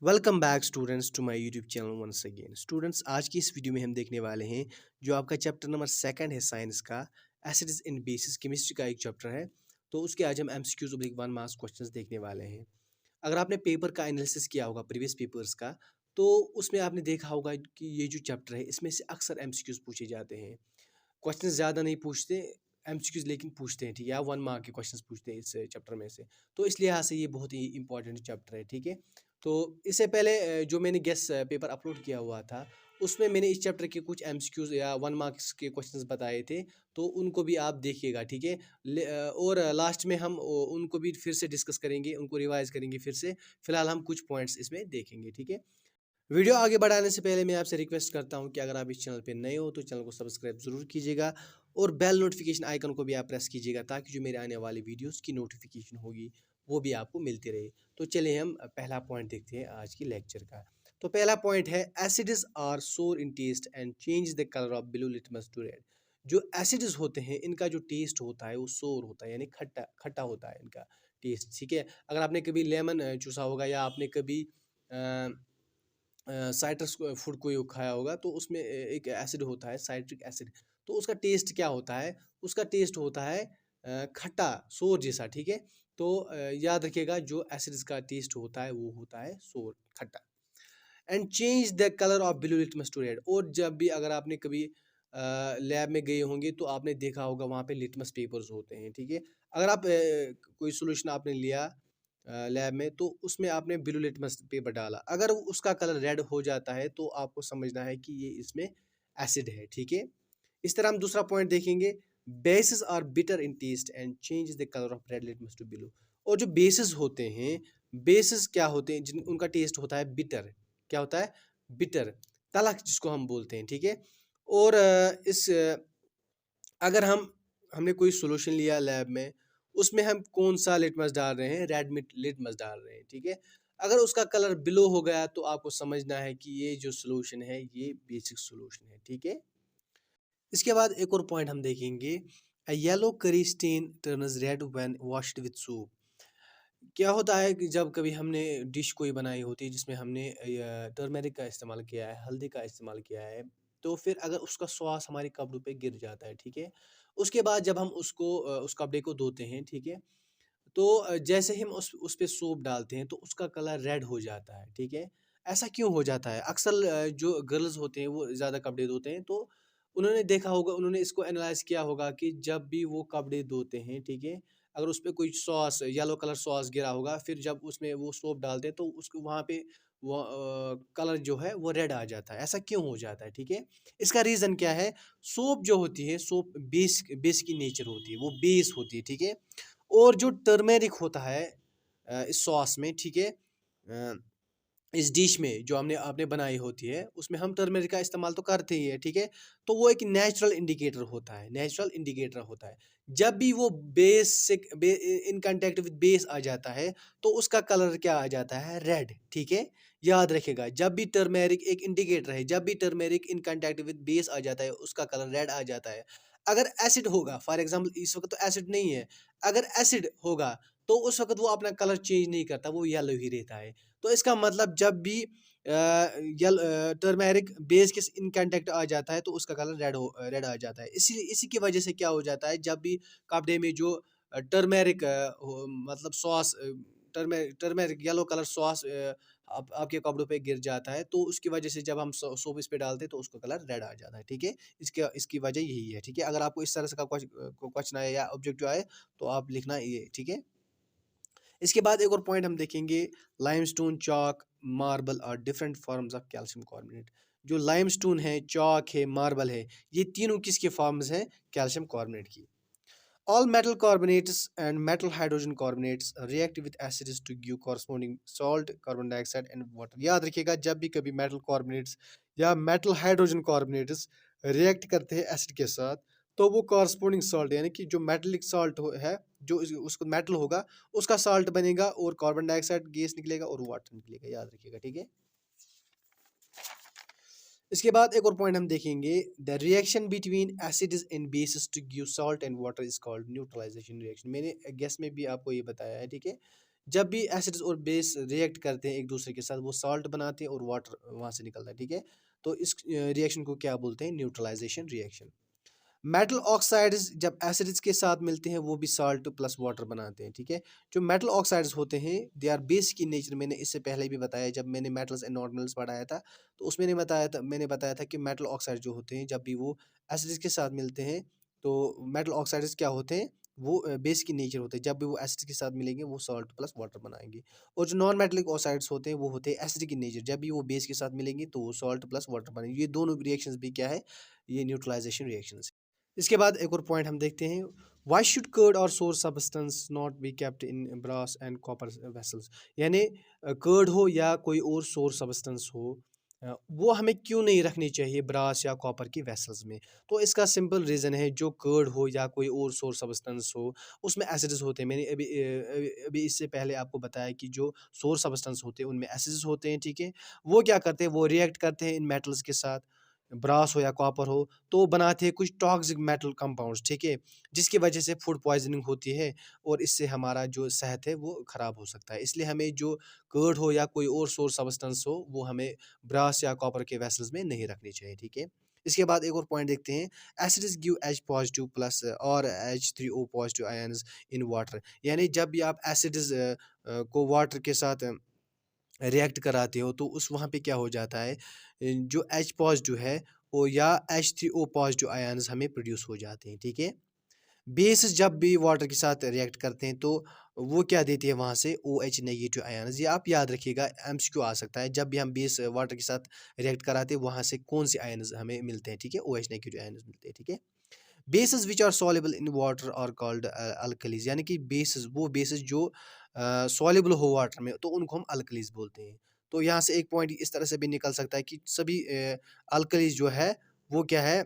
Welcome back students to my YouTube channel once again. Students, आज की इस video में हम देखने वाले हैं जो आपका चैप्टर नंबर सेकंड है साइंस का, एसिड्स इन बेसिस केमिस्ट्री का एक चैप्टर है। तो उसके आज हम एमसीक्यूज और 1 मार्क्स क्वेश्चंस देखने वाले हैं। अगर आपने पेपर का एनालिसिस किया होगा प्रीवियस पेपर्स का, तो उसमें आपने देखा होगा कि ये जो चैप्टर है इसमें से अक्सर एमसीक्यूज पूछे जाते हैं। क्वेश्चन ज़्यादा नहीं पूछते एमसीक्यूज, लेकिन पूछते हैं, ठीक है, या 1 मार्क के क्वेश्चंस पूछते हैं इस चैप्टर में से। तो इसलिए यहाँ से ये बहुत ही इंपॉर्टेंट चैप्टर है, ठीक है। तो इससे पहले जो मैंने गेस पेपर अपलोड किया हुआ था, उसमें मैंने इस चैप्टर के कुछ एमसीक्यूज या 1 मार्क्स के क्वेश्चंस बताए थे। तो उनको भी आप देखिएगा, ठीक है। और लास्ट में हम उनको भी फिर से डिस्कस करेंगे, उनको रिवाइज करेंगे फिर से। फिलहाल हम कुछ पॉइंट्स इसमें देखेंगे, ठीक है। वीडियो आगे बढ़ाने से पहले मैं आपसे रिक्वेस्ट करता हूं कि अगर आप इस चैनल पे नए हो तो चैनल को सब्सक्राइब जरूर कीजिएगा और बेल नोटिफिकेशन आइकन को भी आप प्रेस कीजिएगा, ताकि जो मेरे आने वाली वीडियोस की नोटिफिकेशन होगी वो भी आपको मिलती रहे। तो चलिए हम पहला पॉइंट देखते हैं आज की लेक्चर का। तो पहला पॉइंट है, acids are sour in taste and change the colour of blue litmus to red. जो एसिड्स होते हैं इनका जो टेस्ट होता है वो सोर होता है, यानी खट्टा खट्टा होता है इनका टेस्ट, ठीक है। अगर आपने कभी लेमन चूसा होगा या आपने कभी साइट्रस फूड कोई खाया होगा, तो उसमें एक एसिड होता है साइट्रिक एसिड। तो उसका टेस्ट क्या होता है? उसका टेस्ट होता है खट्टा, सोर जैसा, ठीक है। तो याद रखिएगा, जो एसिड्स का टेस्ट होता है वो होता है सोर, खट्टा। And change the colour of blue litmus to red. और जब भी अगर आपने कभी लैब में गए होंगे तो आपने देखा होगा वहाँ पे लिटमस पेपर्स होते हैं, ठीक है। अगर आप कोई सोल्यूशन आपने लिया लैब में, तो उसमें आपने ब्लू लिटमस पेपर डाला, अगर उसका कलर रेड हो जाता है तो आपको समझना है कि ये इसमें एसिड है, ठीक है। इस तरह हम दूसरा पॉइंट देखेंगे, bases are bitter in taste and change the colour of red litmus to blue. और जो बेसिस होते हैं, बेसिस क्या होते हैं, जिन उनका टेस्ट होता है बिटर। क्या होता है? बिटर, तलख जिसको हम बोलते हैं, ठीक है। और अगर हमने कोई सॉल्यूशन लिया लैब में, उसमें हम कौन सा लिटमस डाल रहे हैं? रेड मिट लिटमस डाल रहे हैं, ठीक है। अगर उसका कलर ब्लू हो गया तो आपको समझना है कि ये जो सॉल्यूशन है ये बेसिक सॉल्यूशन है, ठीक है। इसके बाद एक और पॉइंट हम देखेंगे, a yellow curry stain turns red when washed with soap. क्या होता है कि जब कभी हमने डिश कोई बनाई होती है जिसमें हमने टर्मेरिक का इस्तेमाल किया है, हल्दी का इस्तेमाल किया है, तो फिर अगर उसका सॉस हमारे कपड़ों पे गिर जाता है, ठीक है। उसके बाद जब हम उसको उस कपड़े को धोते हैं, ठीक है, तो जैसे ही हम उस पे सोप डालते हैं तो उसका कलर रेड हो जाता है, ठीक है। ऐसा क्यों हो जाता है? अक्सर जो गर्ल्स होते हैं वो ज़्यादा कपड़े धोते हैं, तो उन्होंने देखा होगा, उन्होंने इसको एनालाइज़ किया होगा कि जब भी वो कपड़े धोते हैं, ठीक है, अगर उस पे कोई सॉस, येलो कलर सॉस गिरा होगा, फिर जब उसमें वो सोप डालते हैं तो उसको वहाँ पे वो कलर जो है वो रेड आ जाता है। ऐसा क्यों हो जाता है, ठीक है? इसका रीज़न क्या है? सोप जो होती है, सोप बेस बेस की नेचर होती है, वो बेस होती है, ठीक है। और जो टर्मेरिक होता है इस सॉस में, ठीक है, अ, इस डिश में जो हमने आपने बनाई होती है, उसमें हम टर्मेरिक का इस्तेमाल तो करते ही है, ठीक है। तो वो एक नेचुरल इंडिकेटर होता है, नेचुरल इंडिकेटर होता है। जब भी वो बेस से इन कांटेक्ट विद बेस आ जाता है तो उसका कलर क्या आ जाता है? रेड, ठीक है। याद रखिएगा, जब भी टर्मेरिक एक इंडिकेटर है, जब भी turmeric in contact with base आ जाता है उसका कलर रेड आ जाता है। अगर एसिड होगा, फॉर एग्जांपल इस वक्त तो एसिड नहीं है, अगर एसिड होगा तो उस वक्त वो अपना कलर चेंज नहीं करता, वो येलो ही रहता है। तो इसका मतलब जब भी टर्मेरिक बेस के इन कांटेक्ट आ जाता है तो उसका कलर रेड आ जाता है। इसी की वजह से क्या हो जाता है, जब भी कपड़े में जो टर्मेरिक मतलब sauce, turmeric yellow colour sauce आपके कपड़ों पे गिर जाता है, तो उसकी वजह से जब हम सोप इस पे डालते हैं तो उसका कलर रेड आ जाता है, ठीक है। इसकी वजह यही है, ठीक है। अगर आपको इस तरह से का क्वेश्चन आए या ऑब्जेक्टिव आए तो आप लिखना ये, ठीक है। इसके बाद एक और पॉइंट हम देखेंगे, लाइमस्टोन, चॉक, मार्बल और different forms of calcium carbonate. जो लाइमस्टोन है, चॉक है, मार्बल है, ये तीनों किसके फॉर्म्स हैं? कैल्शियम कार्बोनेट की। All metal carbonates and metal hydrogen carbonates react with acids to give corresponding salt, carbon dioxide and water। याद रखिएगा, जब भी कभी मेटल कार्बोनेट्स या मेटल हाइड्रोजन कार्बोनेट्स रिएक्ट करते हैं एसिड के साथ, तो वो कॉरस्पॉन्डिंग सॉल्ट, यानी कि जो मेटलिक सॉल्ट है, जो उसको मेटल होगा उसका सॉल्ट बनेगा और कार्बन डाइऑक्साइड गैस निकलेगा और वाटर निकलेगा। याद रखिएगा, ठीक है। इसके बाद एक और पॉइंट हम देखेंगे, the reaction between acids and bases to give salt and water is called neutralisation reaction. मैंने गैस में भी आपको ये बताया है, ठीक है। जब भी एसिड्स और बेस रिएक्ट करते हैं एक दूसरे के साथ, वो सॉल्ट बनाते हैं और वाटर वहाँ से निकलता है, ठीक है। तो इस रिएक्शन को क्या बोलते हैं? Neutralisation reaction. मेटल ऑक्साइड्स जब एसिड्स के साथ मिलते हैं वो भी सॉल्ट प्लस वाटर बनाते हैं, ठीक है। जो मेटल ऑक्साइड्स होते हैं they are basic in nature. मैंने इससे पहले भी बताया, जब मैंने मेटल्स एंड नॉन मेटल्स पढ़ाया था, तो उसमें मैंने बताया था कि मेटल ऑक्साइड जो होते हैं जब भी वो एसिड्स के साथ मिलते हैं, तो मेटल ऑक्साइड्स क्या होते हैं? वो बेसिक इन नेचर होते हैं। जब भी वो एसिड के साथ मिलेंगे वो सॉल्ट प्लस वाटर बनाएंगे। और जो नॉन मेटलिक ऑक्साइड्स होते हैं वो होते हैं एसिडिक इन नेचर। जब भी वो बेस के साथ मिलेंगे तो वो सॉल्ट प्लस वाटर बनेंगे। ये दोनों रिएक्शंस भी क्या है? ये न्यूट्रलाइजेशन रिएक्शंस। इसके बाद एक और पॉइंट हम देखते हैं, वाई शुड कर्ड और sour substance not be kept in brass and copper vessels. यानी कर्ड हो या कोई और सोर सब्सटेंस हो, वो हमें क्यों नहीं रखनी चाहिए ब्रास या कॉपर की वेसल्स में? तो इसका सिंपल रीज़न है, जो कर्ड हो या कोई और सोर सब्सटेंस हो उसमें एसिड्स होते हैं। मैंने अभी इससे पहले आपको बताया कि जो सोर सब्सटेंस होते हैं उनमें एसिड्स होते हैं, ठीक है। वो क्या करते हैं? वो रिएक्ट करते हैं इन मेटल्स के साथ, ब्रास हो या कॉपर हो, तो बनाते हैं कुछ टॉक्सिक मेटल कंपाउंड्स, ठीक है, जिसकी वजह से फूड पॉइजनिंग होती है और इससे हमारा जो सेहत है वो ख़राब हो सकता है। इसलिए हमें जो कर्ड हो या कोई और सोर्स सब्सटेंस हो वो हमें ब्रास या कॉपर के वेसल्स में नहीं रखनी चाहिए, ठीक है। इसके बाद एक और पॉइंट देखते हैं, acids give H positive plus और H3O positive ions in water. यानी जब भी आप एसिड्स को वाटर के साथ रिएक्ट कराते हो तो उस वहाँ पे क्या हो जाता है, जो H पॉजिटिव है वो या H3O पॉजिटिव आयंस हमें प्रोड्यूस हो जाते हैं, ठीक है। बेस जब भी वाटर के साथ रिएक्ट करते हैं तो वो क्या देती है वहाँ से? OH negative ions. ये आप याद रखिएगा, एमसीक्यू आ सकता है, जब भी हम बेस वाटर के साथ रिएक्ट कराते हैं वहाँ से कौन से आयंस हमें मिलते हैं, ठीक है, OH नेगेटिव आयंस मिलते हैं, ठीक है। Bases which are soluble in water are called alkalis. यानी कि बेसिस, वो बेसिस जो सॉल्युबल हो वाटर में तो उनको हम अल्कलीज बोलते हैं। तो यहाँ से एक पॉइंट इस तरह से भी निकल सकता है कि सभी अल्कलीज जो है वो क्या है?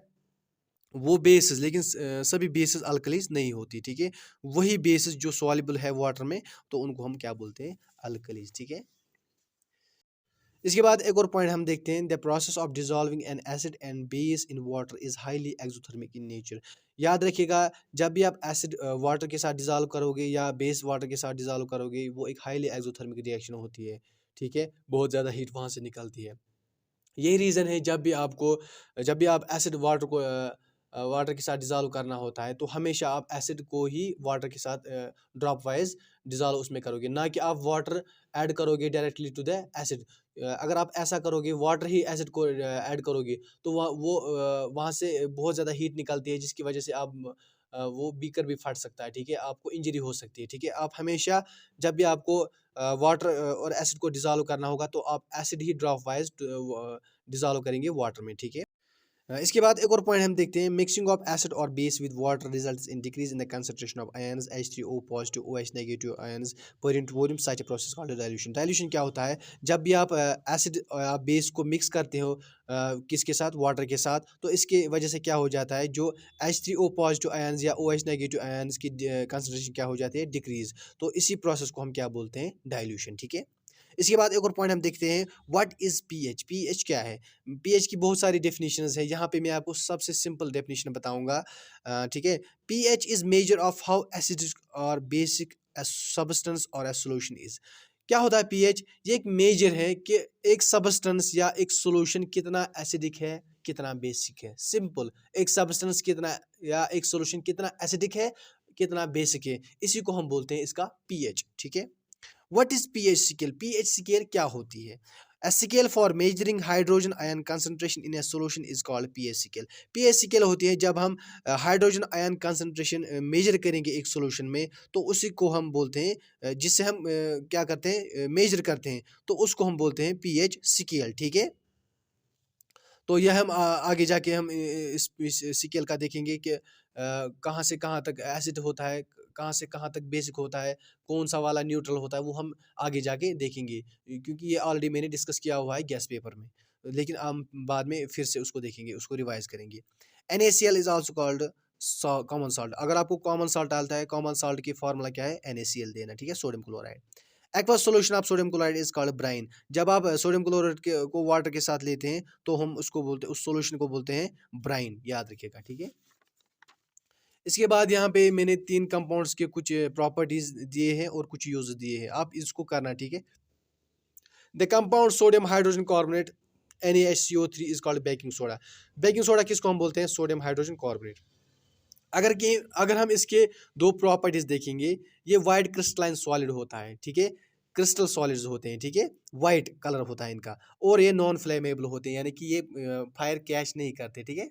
वो बेसिस, लेकिन सभी बेसिस अल्कलीज नहीं होती, ठीक है। वही बेसिस जो सॉल्युबल है वाटर में तो उनको हम क्या बोलते हैं? अल्कलीज, ठीक है। इसके बाद एक और पॉइंट हम देखते हैं, the process of dissolving N acid and base in water is highly exothermic in nature. याद रखिएगा, जब भी आप एसिड वाटर के साथ डिसॉल्व करोगे या बेस वाटर के साथ डिसॉल्व करोगे वो एक हाईली एक्सोथर्मिक रिएक्शन होती है, ठीक है। बहुत ज़्यादा हीट वहाँ से निकलती है। यही रीज़न है, जब भी आप एसिड वाटर को वाटर के साथ डिज़ॉल्व करना होता है तो हमेशा आप एसिड को ही वाटर के साथ ड्रॉप वाइज डिज़ॉल्व उसमें करोगे, ना कि आप वाटर ऐड करोगे डायरेक्टली टू द एसिड। अगर आप ऐसा करोगे, वाटर ही एसिड को ऐड करोगे, तो वहाँ से बहुत ज़्यादा हीट निकलती है जिसकी वजह से वो बीकर भी फट सकता है, ठीक है, आपको इंजरी हो सकती है, ठीक है। आप हमेशा जब भी आपको वाटर और एसिड को डिज़ॉल्व करना होगा तो आप एसिड ही ड्रॉप वाइज डिज़ॉल्व करेंगे वाटर में, ठीक है। इसके बाद एक और पॉइंट हम देखते हैं, मिक्सिंग ऑफ एसिड और base with water results in decrease in the concentration of ions H3O positive OH negative ions per into volume. Such a process called dilution. Dilution क्या होता है? जब भी आप एसिड या बेस को मिक्स करते हो किसके साथ? वाटर के साथ, तो इसके वजह से क्या हो जाता है, जो H3O पॉजिटिव आयंस या OH नेगेटिव आयंस की कंसंट्रेशन क्या हो जाती है? डिक्रीज। तो इसी प्रोसेस को हम क्या बोलते हैं? डाइल्यूशन, ठीक है। इसके बाद एक और पॉइंट हम देखते हैं, व्हाट इज़ पीएच? पीएच क्या है? पीएच की बहुत सारी डेफिनेशंस है, यहाँ पे मैं आपको सबसे सिंपल डेफिनेशन बताऊंगा, ठीक है। PH is measure of how acidic और बेसिक a substance और a solution is। क्या होता है पीएच? ये एक मेजर है कि एक सब्सटेंस या एक सॉल्यूशन कितना एसिडिक है, कितना बेसिक है। सिंपल, एक सब्सटेंस कितना या एक सॉल्यूशन कितना एसिडिक है, कितना बेसिक है, इसी को हम बोलते हैं इसका पीएच, ठीक है। What is pH scale? PH scale क्या होती है? A scale for measuring hydrogen ion concentration in a solution is called pH scale। pH scale होती है जब हम हाइड्रोजन आयन कंसंट्रेशन मेजर करेंगे एक सॉल्यूशन में, तो उसी को हम बोलते हैं जिससे हम क्या करते हैं? मेजर करते हैं, तो उसको हम बोलते हैं पीएच स्केल, ठीक है। तो यह हम आगे जाके हम इस स्केल का देखेंगे कि कहाँ से कहाँ तक एसिड होता है, कहाँ से कहाँ तक बेसिक होता है, कौन सा वाला न्यूट्रल होता है, वो हम आगे जाके देखेंगे, क्योंकि ये ऑलरेडी मैंने डिस्कस किया हुआ है गैस पेपर में, लेकिन हम बाद में फिर से उसको देखेंगे, उसको रिवाइज करेंगे। NaCl is also called common salt. अगर आपको कॉमन सॉल्ट डालता है, कॉमन सॉल्ट की फॉर्मूला क्या है? NaCl देना, ठीक है, sodium chloride. Aqueous solution of sodium chloride is called brine. जब आप सोडियम क्लोराइड को वाटर के साथ लेते हैं तो हम उसको बोलते हैं, उस सॉल्यूशन को बोलते हैं ब्राइन, याद रखिएगा, ठीक है। इसके बाद यहाँ पे मैंने 3 कंपाउंड्स के कुछ प्रॉपर्टीज़ दिए हैं और कुछ यूज़ दिए हैं, आप इसको करना, ठीक है। The compound sodium hydrogen carbonate NaHCO3 is called baking soda. Baking soda किसको हम बोलते हैं? Sodium hydrogen carbonate. अगर हम इसके 2 प्रॉपर्टीज देखेंगे, ये वाइट क्रिस्टलाइन सॉलिड होता है, ठीक है। क्रिस्टल सॉलिड्स होते हैं, ठीक है, वाइट कलर होता है इनका, और ये नॉन फ्लेमेबल होते हैं, यानी कि ये फायर कैच नहीं करते, ठीक है।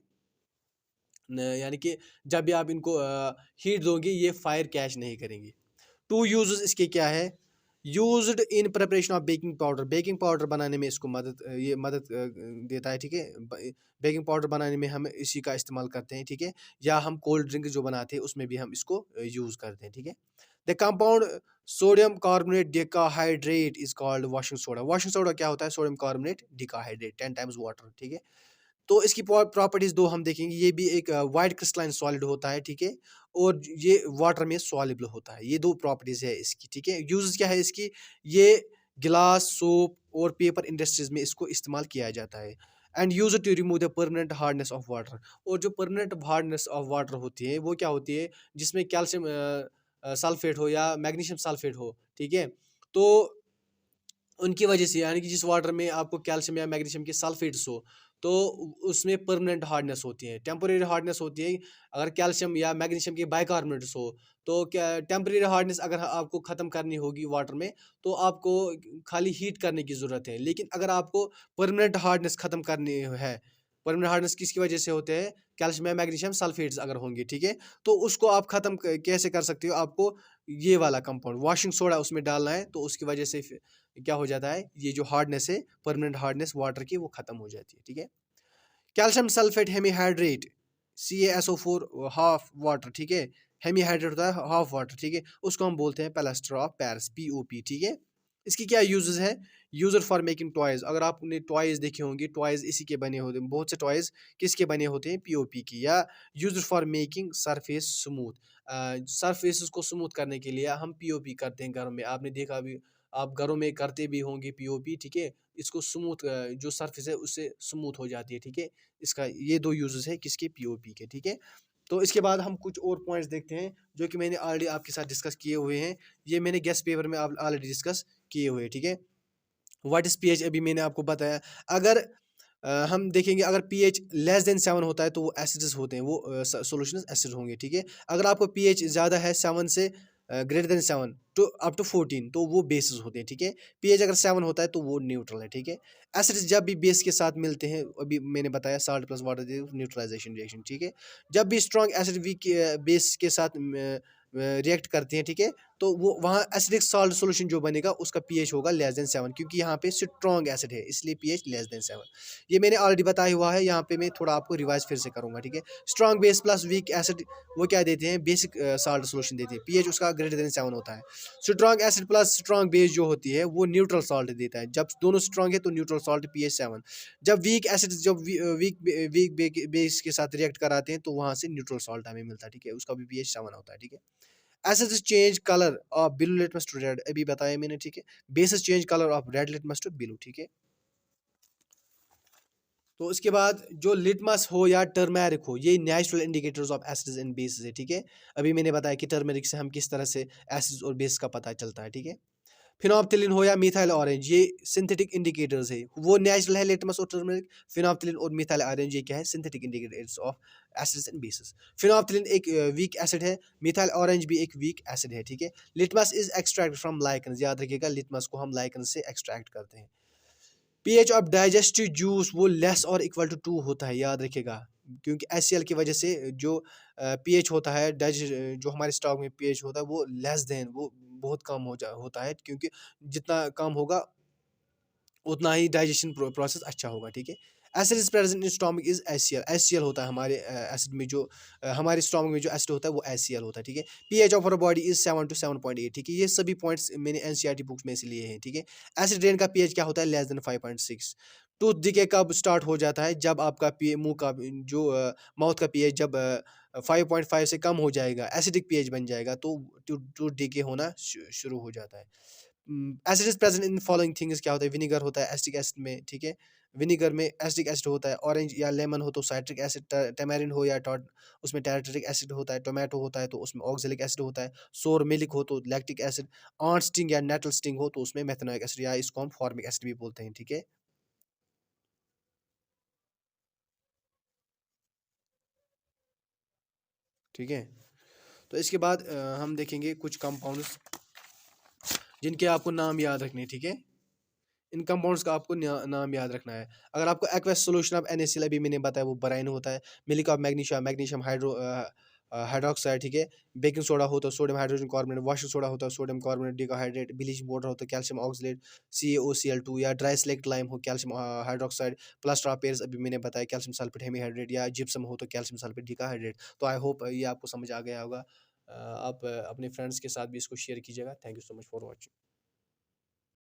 यानी कि जब भी आप इनको हीट दोगे ये फायर कैच नहीं करेंगे। टू यूजेस इसके क्या है? Used in preparation of baking powder. Baking powder बनाने में इसको मदद देता है, ठीक है। बेकिंग पाउडर बनाने में हम इसी का इस्तेमाल करते हैं, ठीक है। या हम कोल्ड ड्रिंक जो बनाते हैं उसमें भी हम इसको यूज़ करते हैं, ठीक है। The compound sodium carbonate decahydrate is called washing soda. Washing soda क्या होता है? Sodium carbonate decahydrate 10 times water, ठीक है। तो इसकी प्रॉपर्टीज 2 हम देखेंगे। ये भी एक वाइट क्रिस्टलाइन सॉलिड होता है, ठीक है, और ये वाटर में सॉल्युबल होता है। ये 2 प्रॉपर्टीज है इसकी, ठीक है। यूज़ क्या है इसकी? ये गिलास, सोप और पेपर इंडस्ट्रीज में इसको इस्तेमाल किया जाता है। And use to remove the permanent hardness of water. और जो परमानेंट हार्डनेस ऑफ वाटर होती है वो क्या होती है? जिसमें कैल्शियम सल्फेट हो या मैग्नीशियम सल्फेट हो, ठीक है। तो उनकी वजह से, यानी कि जिस वाटर में आपको कैल्शियम या मैग्नीशियम के सल्फेट्स हो, तो उसमें परमानेंट हार्डनेस होती है, टेम्परेरी हार्डनेस होती है। अगर कैल्शियम या मैग्नीशियम के बाइकार्बोनेट्स हो, तो क्या टेम्परेरी हार्डनेस अगर आपको ख़त्म करनी होगी वाटर में, तो आपको खाली हीट करने की ज़रूरत है। लेकिन अगर आपको परमानेंट हार्डनेस ख़त्म करनी है, परमानेंट हार्डनेस किसकी वजह से होते हैं? कैल्शियम या मैग्नीशियम सल्फेट्स अगर होंगे, ठीक है, तो उसको आप ख़त्म कैसे कर सकते हो? आपको ये वाला कंपाउंड वॉशिंग सोडा उसमें डालना है, तो उसकी वजह से क्या हो जाता है? ये जो हार्डनेस है, परमानेंट हार्डनेस वाटर की, वो खत्म हो जाती है, ठीक है। Calcium sulphate hemihydrate CaSO4 half water, ठीक है। हेमीहाइड्रेट होता है हाफ वाटर, ठीक है, उसको हम बोलते हैं प्लास्टर ऑफ पेरिस, POP, ठीक है। इसकी क्या यूजेस है? User for making toys. अगर आपने टॉयज देखे होंगे, टॉयज इसी के बने होते हैं। बहुत से टॉयज किसके बने होते हैं? POP की। या user for making surface smooth. Surfaces को स्मूथ करने के लिए हम POP करते हैं घरों में, आपने देखा भी, आप घरों में करते भी होंगे POP, ठीक है। इसको स्मूथ जो सरफेस है उससे स्मूथ हो जाती है, ठीक है। इसका ये 2 यूजेस है किसके? POP के, ठीक है। तो इसके बाद हम कुछ और पॉइंट्स देखते हैं जो कि मैंने ऑलरेडी आपके साथ डिस्कस किए हुए हैं। ये मैंने गेस्ट पेपर में ऑलरेडी डिस्कस किए हुए हैं, ठीक है। व्हाट इज़ पीएच अभी मैंने आपको बताया। अगर हम देखेंगे, अगर पीएच लेस देन 7 होता है तो वो एसिड्स होते हैं, वो सॉल्यूशंस एसिड होंगे, ठीक है। अगर आपको पीएच ज़्यादा है 7 से greater than 7 to up to 14, तो वो बेसिस होते हैं, ठीक है। पीएच अगर 7 होता है तो वो न्यूट्रल है, ठीक है। एसिड्स जब भी बेस के साथ मिलते हैं, अभी मैंने बताया salt plus water neutralisation reaction, ठीक है। जब भी स्ट्रॉन्ग एसिड वीक बेस के साथ रिएक्ट करते हैं, ठीक है, तो वो वहाँ एसिडिक सॉल्ट सॉल्यूशन जो बनेगा उसका पीएच होगा लेस देन 7, क्योंकि यहाँ पे स्ट्रॉन्ग एसिड है, इसलिए पीएच लेस देन 7। ये मैंने ऑलरेडी बताया हुआ है, यहाँ पे मैं थोड़ा आपको रिवाइज फिर से करूँगा, ठीक है। Strong base plus weak acid वो क्या देते हैं? बेसिक सॉल्ट सॉल्यूशन देते हैं, पीएच उसका ग्रेटर देन 7 होता है। Strong acid plus strong base जो होती है वो न्यूट्रल सॉल्ट देता है। जब दोनों स्ट्रॉन्ग है तो न्यूट्रल सॉल्ट पीएच 7। जब वीक एसिड जब वीक बेस के साथ रिएक्ट कराते हैं तो वहाँ से न्यूट्रल सॉल्ट हमें मिलता है, ठीक है, उसका भी पीएच 7 होता है, ठीक है। Acids change colour of blue litmus to red, अभी बताया मैंने, ठीक है। Bases change colour of red litmus to blue, ठीक है। तो उसके बाद जो लिटमस हो या टर्मेरिक हो, ये natural indicators of acids and basis है, ठीक है। अभी मैंने बताया कि टर्मेरिक से हम किस तरह से एसिड्स और बेस का पता चलता है, ठीक है। फिनोप्थिलिन हो या मिथाइल ऑरेंज, ये सिंथेटिक इंडिकेटर्स है। वो नेचुरल है लिटमस और टर्मरिक। फिनोप्थिलिन और मिथाइल ऑरेंज ये क्या है? Synthetic indicators of acids and bases. Phenolphthalein एक वीक एसिड है, मिथाइल ऑरेंज भी एक वीक एसिड है, ठीक है। Litmus is extract from lichen, याद रखिएगा लिटमस को हम लाइकन से एक्सट्रैक्ट करते हैं। पीएच ऑफ डाइजेस्टिव जूस वो लेस और इक्वल टू 2 होता है, याद रखिएगा, क्योंकि HCl की वजह से जो पीएच होता है, जो हमारे स्टॉक में पीएच होता है वो लेस देन, वो बहुत कम होता है, क्योंकि जितना कम होगा उतना ही डाइजेशन प्रोसेस अच्छा होगा, ठीक है। Acid is present in stomach is HCl होता है हमारे एसिड में, जो हमारे स्टोमक में जो एसिड होता है वो HCl होता है, ठीक है। PH of our body is 7 to 7.8, ठीक है। ये सभी पॉइंट्स मैंने NCERT बुक्स में से लिए हैं, ठीक है। एसिड रेन का पीएच क्या होता है? Less than 5.6। टूथ डिके कब स्टार्ट हो जाता है? जब आपका मुंह का जो माउथ का पीएच जब 5.5 से कम हो जाएगा, एसिडिक पीएच बन जाएगा, तो टूथ डिके होना शुरू हो जाता है। Acid is present in following things, क्या होता है, विनीगर होता है एसिटिक एसिड में, ठीक है, विनीगर में एसिटिक एसिड होता है, ऑरेंज या लेमन हो तो साइट्रिक एसिड, टेमेरिन हो या टॉट उसमें टैरेट्रिक एसिड होता है, टोमेटो होता है तो उसमें ऑक्जेलिक एसिड होता है, सोर मिल्क हो तो लैक्टिक एसिड, आंट स्टिंग या नेटल स्टिंग हो तो उसमें मेथनोइक एसिड या इसको हम फॉर्मिक एसिड भी बोलते हैं, ठीक है। ठीक है, तो इसके बाद हम देखेंगे कुछ कंपाउंड्स जिनके आपको नाम याद रखने हैं, ठीक है। इन कंपाउंड्स का आपको नाम याद रखना है। अगर आपको एक्वस सॉल्यूशन ऑफ NaCl अभी मैंने बताया वो बराइन होता है, milk of magnesium, magnesium hydroxide, ठीक है, बेकिंग सोडा हो तो sodium hydrogen carbonate, washing soda होता है sodium carbonate dehydrate, bleaching powder होता है कैल्शियम ऑक्सलेट CaOCl2, या ड्राई सेलेक्ट लाइम हो calcium hydroxide, plaster of Paris अभी मैंने बताया कैल्शियम सल्फेट हेमीहाइड्रेट, या जिप्सम हो तो कैल्शियम सल्फेट डिहाइड्रेट। तो आई होप ये आपको समझ आ गया होगा। आप अपने फ्रेंड्स के साथ भी इसको शेयर कीजिएगा। Thank you so much for watching.